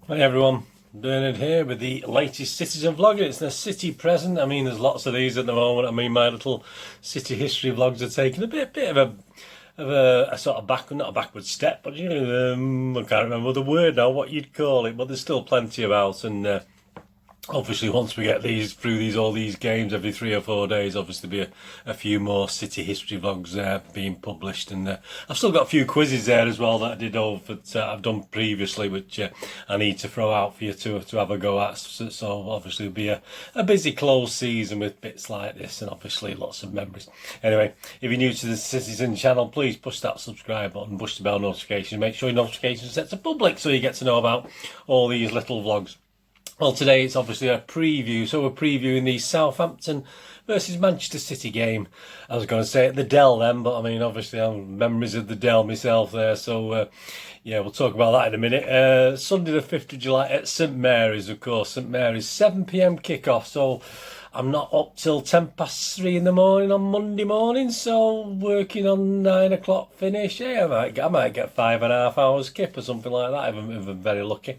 Hi everyone, Bernard here with the latest Citizen vlog. It's the city present. I mean, there's lots of these at the moment. I mean, my little city history vlogs are taking a bit of a sort of not a backward step, but you know, I can't remember the word now, what you'd call it. But there's still plenty about, and obviously once we get all these games every 3 or 4 days, obviously be a few more city history vlogs being published, and I've still got a few quizzes there as well that I did over that I've done previously, which I need to throw out for you to have a go at. So obviously it'll be a busy close season with bits like this, and obviously lots of memories. Anyway, if you're new to the Citizen channel, please push that subscribe button, push the bell notification, make sure your notification set to public so you get to know about all these little vlogs. Well, today it's obviously a preview, so we're previewing the Southampton versus Manchester City game. I was going to say at the Dell then, but I mean, obviously I have memories of the Dell myself there, so yeah, we'll talk about that in a minute. Sunday the 5th of July at St Mary's, of course. St Mary's, 7 PM kickoff, so I'm not up till 3:10 in the morning on Monday morning, so working on 9 o'clock finish. Yeah, I might get 5.5 hours kip or something like that if I'm very lucky.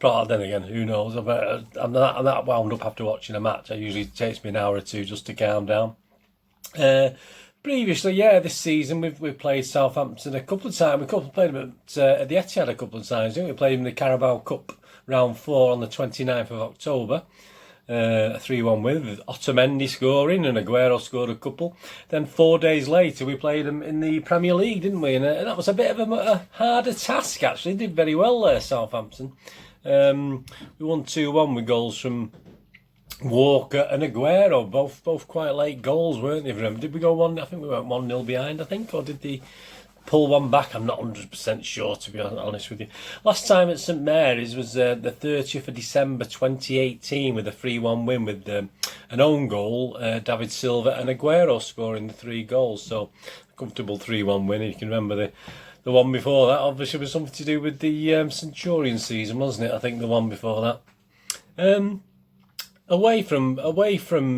But then again, who knows? I'm that wound up after watching a match. It usually takes me an hour or two just to calm down. Previously, yeah, this season we've played Southampton a couple of times. We played them at the Etihad a couple of times, didn't we? We played them in the Carabao Cup round 4 on the 29th of October. A 3-1 win with Otamendi scoring and Aguero scored a couple. Then 4 days later we played them in the Premier League, didn't we? And that was a bit of a harder task actually. Did very well there, Southampton. We won 2-1 with goals from Walker and Aguero, both quite late goals, weren't they? Did we go one? I think we went 1-0 behind, I think, or did they pull one back? I'm not 100% sure, to be honest with you. Last time at St Mary's was the 30th of December 2018 with a 3-1 win with an own goal, David Silva and Aguero scoring the 3 goals. So a comfortable 3-1 win. You can remember the one before that obviously was something to do with the Centurion season, wasn't it? I think the one before that. Away from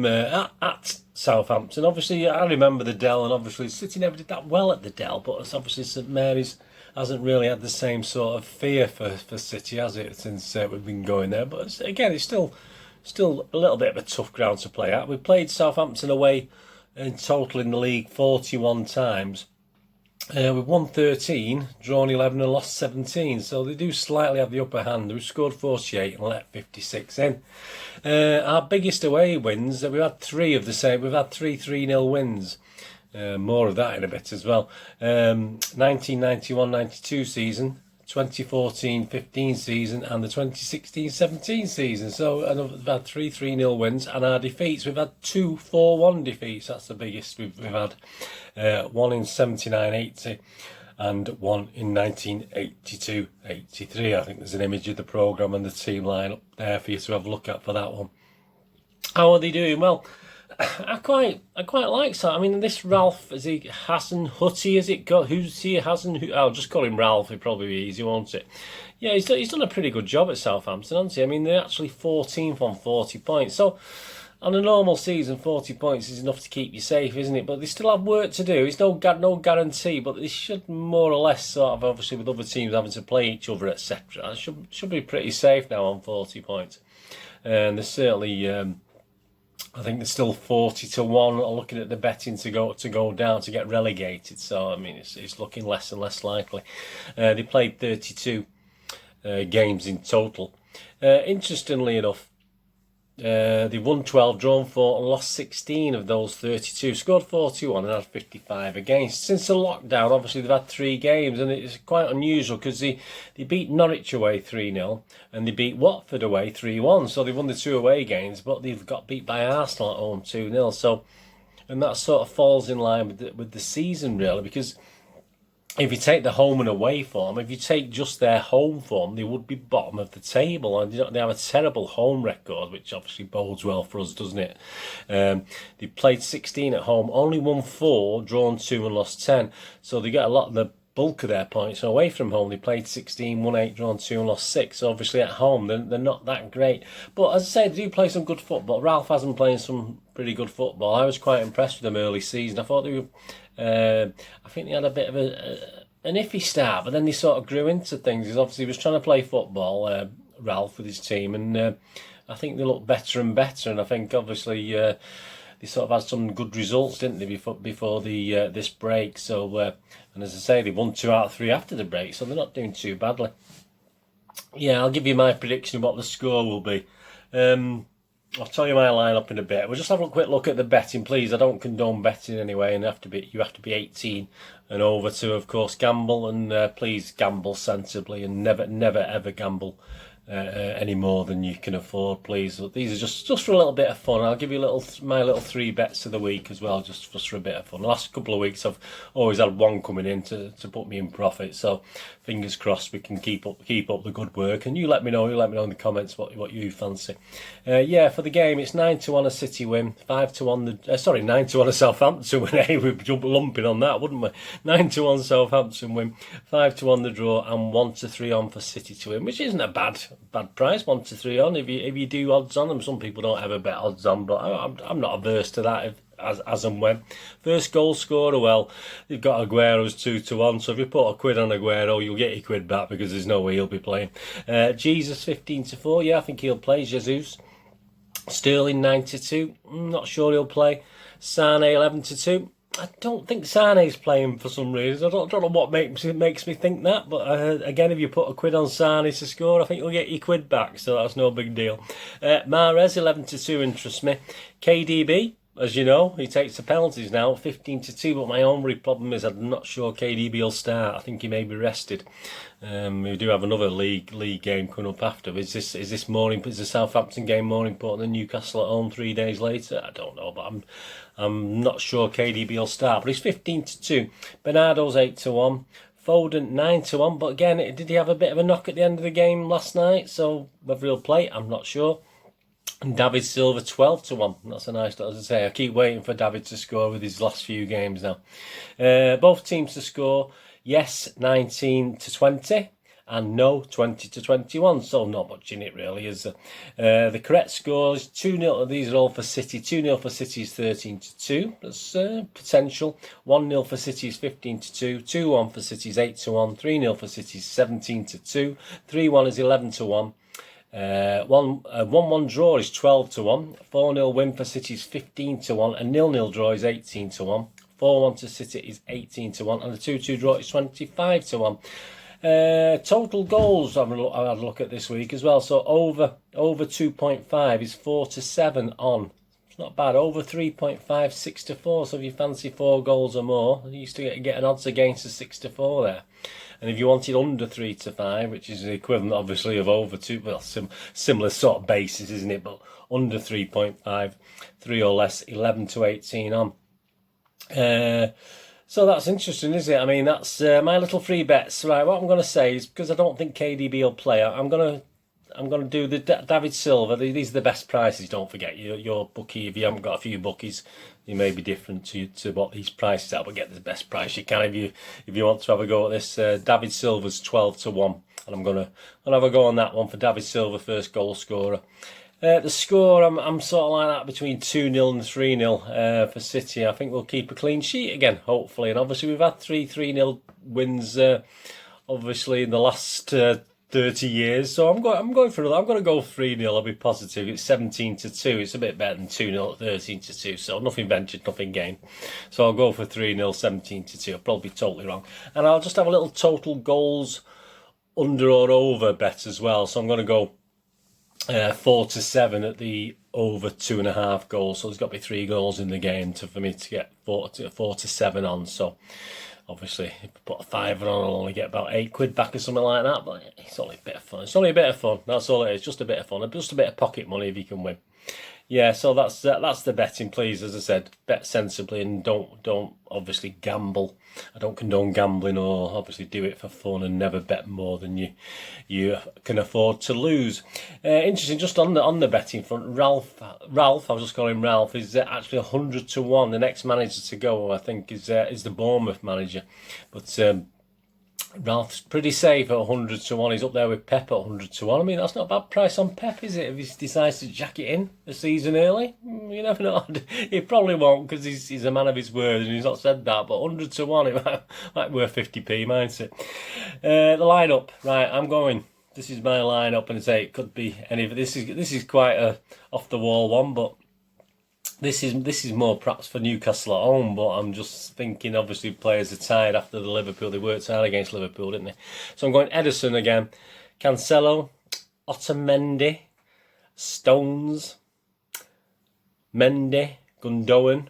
at Southampton, obviously I remember the Dell, and obviously City never did that well at the Dell, but it's obviously St Mary's hasn't really had the same sort of fear for City, has it, since we've been going there. But again, it's still a little bit of a tough ground to play at. We played Southampton away in total in the league 41 times. We've won 13, drawn 11 and lost 17, so they do slightly have the upper hand. We've scored 48 and let 56 in. Our biggest away wins, we've had 3 of the same. We've had 3-0 wins. More of that in a bit as well. 1991-92 season, 2014-15 season, and the 2016-17 season. So we've had 3-0 wins, and our defeats, we've had 2 4-1 defeats. That's the biggest we've had. One in 79-80 and one in 1982-83. I think there's an image of the programme and the team line up there for you to have a look at for that one. How are they doing? Well, I quite like that. I mean, this Ralph, is he Hassan Hutty? Is it got? Who's he? Hassan? I'll just call him Ralph. It'd probably be easy, won't it? Yeah, he's done a pretty good job at Southampton, hasn't he? I mean, they're actually 14th on 40 points. So on a normal season, 40 points is enough to keep you safe, isn't it? But they still have work to do. It's no guarantee, but they should more or less sort of, obviously with other teams having to play each other, etc. Should be pretty safe now on 40 points. And they're certainly, I think they're still 40-1 looking at the betting to go down to get relegated. So I mean, it's looking less and less likely. They played 32 games in total. Interestingly enough, they won 12, drawn 4 and lost 16 of those 32, scored 41 and had 55 against. Since the lockdown, obviously they've had 3 games, and it's quite unusual because they beat Norwich away 3-0 and they beat Watford away 3-1, so they won the 2 away games, but they've got beat by Arsenal at home 2-0. So, and that sort of falls in line with the season really, because if you take the home and away form, if you take just their home form, they would be bottom of the table. And they have a terrible home record, which obviously bodes well for us, doesn't it? They played 16 at home, only won 4, drawn 2 and lost 10. So they get a lot of the bulk of their points. So away from home, they played 16, won 8, drawn 2 and lost 6. So obviously at home, they're not that great. But as I say, they do play some good football. Ralph has been playing some pretty good football. I was quite impressed with them early season. I thought they were... I think they had a bit of an iffy start, but then he sort of grew into things. He was trying to play football, Ralph, with his team, and I think they look better and better. And I think obviously they sort of had some good results, didn't they, before the this break? So and as I say, they won 2 out of 3 after the break, so they're not doing too badly. Yeah, I'll give you my prediction of what the score will be. I'll tell you my lineup in a bit. We'll just have a quick look at the betting, please. I don't condone betting anyway, and you have to be 18 and over to, of course, gamble. And please gamble sensibly, and never ever gamble any more than you can afford, please. These are just for a little bit of fun. I'll give you my little 3 bets of the week as well, just for a bit of fun. The last couple of weeks I've always had one coming in to put me in profit, so fingers crossed we can keep up the good work. And you let me know in the comments what you fancy. Yeah, for the game it's 9-1 a City win, 5-1 9-1 a Southampton win. Hey, we'd jump lumping on that, wouldn't we? 9-1 Southampton win, 5-1 the draw, and 1-3 on for City to win, which isn't a bad price. 1-3 on if you do odds on them. Some people don't ever bet odds on, but I'm not averse to that as and when. First goal scorer, well, you've got Aguero's 2-1, so if you put a quid on Aguero, you'll get your quid back because there's no way he'll be playing. Jesus 15-4, yeah, I think he'll play. Jesus. Sterling 9-2, not sure he'll play. Sane 11-2. I don't think Sane's playing for some reason. I don't know what makes me think that, but again, if you put a quid on Sane to score, I think you'll get your quid back, so that's no big deal. Mahrez 11-2 interests me. KDB, as you know, he takes the penalties now, 15-2, but my only problem is I'm not sure KDB will start. I think he may be rested. We do have another league game coming up after. Is the Southampton game more important than Newcastle at home 3 days later? I don't know, but I'm not sure KDB will start. But he's 15-2. Bernardo's 8-1. Foden 9-1. But again, did he have a bit of a knock at the end of the game last night? So whether he'll play, I'm not sure. And David Silva 12-1. That's a nice, as I say, I keep waiting for David to score with his last few games now. Both teams to score. Yes, 19-20, and no, 20-21. So not much in it really, is there? The correct scores 2-0. These are all for City. 2-0 for City is 13-2. That's potential. 1-0 for City is 15-2. 2-1 for City is 8-1. 3-0 for City is 17-2. 3-1 is 11-1. 1-1 draw is 12-1. 4-0 win for City is 15-1. A 0-0 draw is 18-1. 4-1 to City is 18-1, and the 2-2 draw is 25-1. Total goals I've had a look at this week as well. So over 2.5 is 4-7 on. It's not bad. Over 3.5, 6-4. So if you fancy 4 goals or more, you used to get an odds against a 6-4 there. And if you wanted under 3-5, which is the equivalent obviously of over 2, well, similar sort of basis, isn't it? But under 3.5, 3 or less, 11-18 on. So that's interesting, isn't it? I mean, that's my little free bets. Right, what I'm going to say is, because I don't think KDB will play, I'm going to do the David Silva. These are the best prices. Don't forget your bookie. If you haven't got a few bookies, you may be different to what these prices are. But get the best price you can if you want to have a go at this. David Silva's 12-1, and I'm gonna have a go on that one for David Silva, first goal scorer. The score, I'm sort of like that between 2-0 and 3-0 for City. I think we'll keep a clean sheet again, hopefully. And obviously we've had 3-0 wins, obviously in the last 30 years. So I'm going for another. I'm going to go 3-0. I'll be positive. It's 17-2. It's a bit better than 2-0 at 13-2. So nothing ventured, nothing gained. So I'll go for 3-0, 17-2. I'll probably be totally wrong. And I'll just have a little total goals under or over bet as well. So I'm going to go 4-7 at the over 2.5 goals. So there's got to be 3 goals in the game for me to get 4-7 on. So obviously, if I put a fiver on, I'll only get about 8 quid back or something like that. But it's only a bit of fun. It's only a bit of fun. That's all it is. Just a bit of fun. Just a bit of pocket money if you can win. Yeah, so that's the betting. Please, as I said, bet sensibly and don't obviously gamble. I don't condone gambling, or obviously do it for fun and never bet more than you can afford to lose. Interesting, just on the betting front, Ralph, I'll just call him Ralph, is actually 100-1. The next manager to go, I think, is the Bournemouth manager, but Ralph's pretty safe at 100 to 1. He's up there with Pep at 100 to 1. I mean, that's not a bad price on Pep, is it? If he decides to jack it in the season early, you never know. He probably won't, because he's a man of his word and he's not said that. But 100 to 1, it might be worth 50p, mightn't it? The lineup, right? I'm going. This is my lineup, and I say it could be any. This is quite a off the wall one, but this is more perhaps for Newcastle at home, but I'm just thinking, obviously players are tired after the Liverpool. They worked hard against Liverpool, didn't they? So I'm going Ederson again, Cancelo, Otamendi, Stones, Mendy, Gundogan.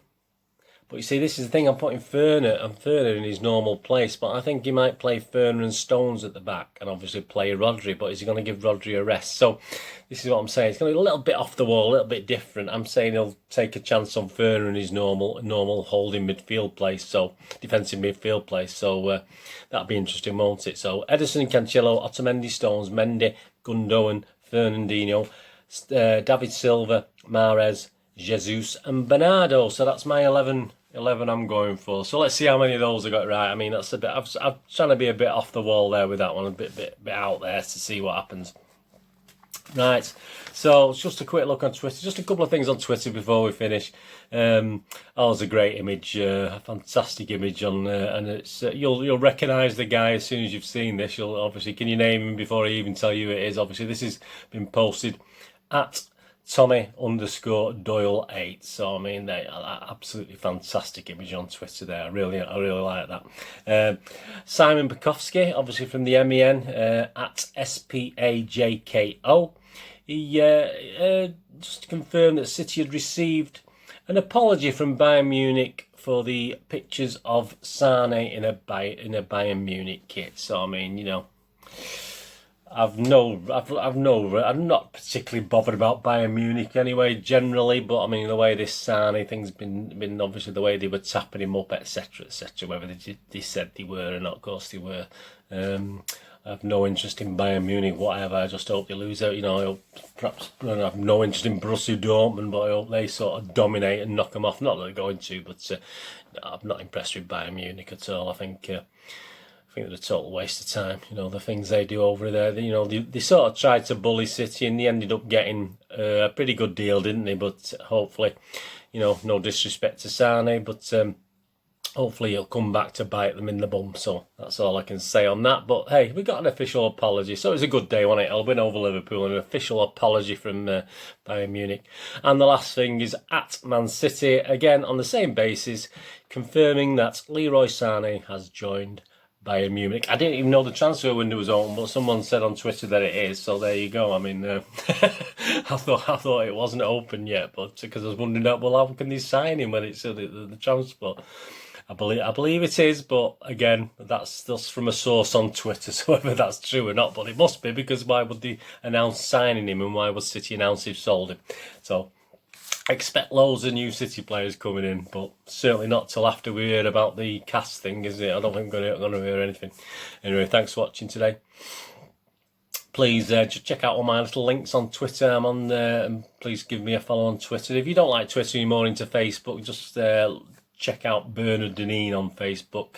But you see, this is the thing, I'm putting Ferner in his normal place, but I think he might play Ferner and Stones at the back and obviously play Rodri, but is he going to give Rodri a rest? So this is what I'm saying. It's going to be a little bit off the wall, a little bit different. I'm saying he'll take a chance on Ferner in his normal holding midfield place, so defensive midfield place. So that'll be interesting, won't it? So Ederson, Cancelo, Otamendi, Stones, Mendy, Gundogan, Fernandinho, David Silva, Mahrez, Jesus and Bernardo. So that's my 11 I'm going for. So let's see how many of those I got right. I mean, that's a bit. I'm trying to be a bit off the wall there with that one, a bit out there to see what happens. Right. So it's just a quick look on Twitter. Just a couple of things on Twitter before we finish. Oh, it's a great image, a fantastic image on, and it's you'll recognise the guy as soon as you've seen this. You'll obviously, can you name him before I even tell you who it is? Obviously, this has been posted at Tommy_Doyle 8. So I mean, they are absolutely fantastic image on Twitter there. I really like that. Simon Bukowski, obviously from the MEN, at SPAJKO. He just confirmed that City had received an apology from Bayern Munich for the pictures of SANE in a Bayern Munich kit. So I mean, you know, I'm not particularly bothered about Bayern Munich anyway, generally, but I mean, the way this SANE thing's been obviously the way they were tapping him up, etc., whether they said they were or not, of course they were. I have no interest in Bayern Munich, whatever. I just hope they lose out. You know, I hope, perhaps I have no interest in Borussia Dortmund, but I hope they sort of dominate and knock them off. Not that they're going to, but I'm not impressed with Bayern Munich at all. I think they're a total waste of time. You know, the things they do over there. You know, they sort of tried to bully City and they ended up getting a pretty good deal, didn't they? But hopefully, you know, no disrespect to Sane, but hopefully he'll come back to bite them in the bum. So that's all I can say on that. But hey, we got an official apology. So it was a good day, wasn't it? I'll win over Liverpool, an official apology from Bayern Munich. And the last thing is at Man City, again on the same basis, confirming that Leroy Sane has joined Bayern Munich. I didn't even know the transfer window was open, but someone said on Twitter that it is, so there you go. I mean, I thought it wasn't open yet, but because I was wondering, well, how can they sign him when it's the transfer? I believe it is, but again, that's just from a source on Twitter, so whether that's true or not, but it must be, because why would they announce signing him, and why would City announce they've sold him? So I expect loads of new City players coming in, but certainly not till after we hear about the cast thing, is it? I don't think we're going to hear anything. Anyway, thanks for watching today. Please just check out all my little links on Twitter. I'm on there, and please give me a follow on Twitter. If you don't like Twitter, you're more into Facebook, just check out Bernard Deneen on Facebook.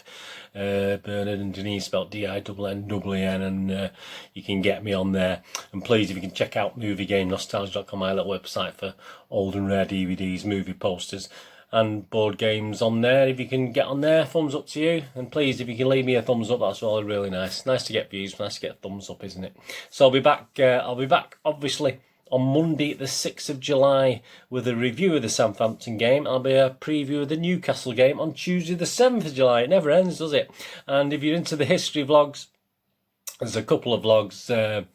Bernard and Deneen spelled DINNEN, and you can get me on there. And please, if you can check out moviegamenostalgia.com, my little website for old and rare DVDs, movie posters and board games on there. If you can get on there, thumbs up to you. And please, if you can leave me a thumbs up, that's all really nice. Nice to get views, nice to get a thumbs up, isn't it? So I'll be back obviously on Monday the 6th of July with a review of the Southampton game. I'll be a preview of the Newcastle game on Tuesday the 7th of July. It never ends, does it? And if you're into the history vlogs, there's a couple of vlogs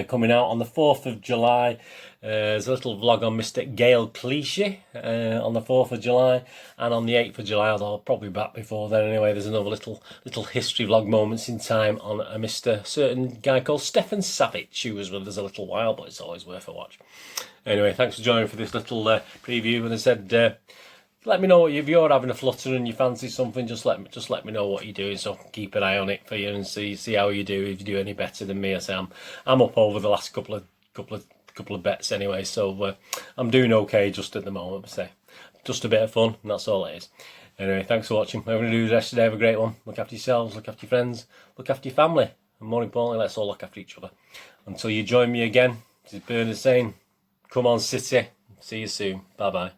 coming out on the 4th of July. There's a little vlog on Mr. Gail Clichy on the 4th of July, and on the 8th of July, although I'll probably be back before then anyway, there's another little history vlog, moments in time, on a Mr. certain guy called Stefan Savic, who was with us a little while, but it's always worth a watch. Anyway, thanks for joining for this little preview. And I said, let me know if you're having a flutter and you fancy something. Just let me know what you're doing, so I can keep an eye on it for you and see how you do. If you do any better than me, I say I'm up over the last couple of bets anyway, so I'm doing okay just at the moment. I say just a bit of fun, and that's all it is. Anyway, thanks for watching. Whatever you do the rest of the day, have a great one. Look after yourselves, look after your friends, look after your family, and more importantly, let's all look after each other. Until you join me again, this is Bernard saying, come on City. See you soon. Bye bye.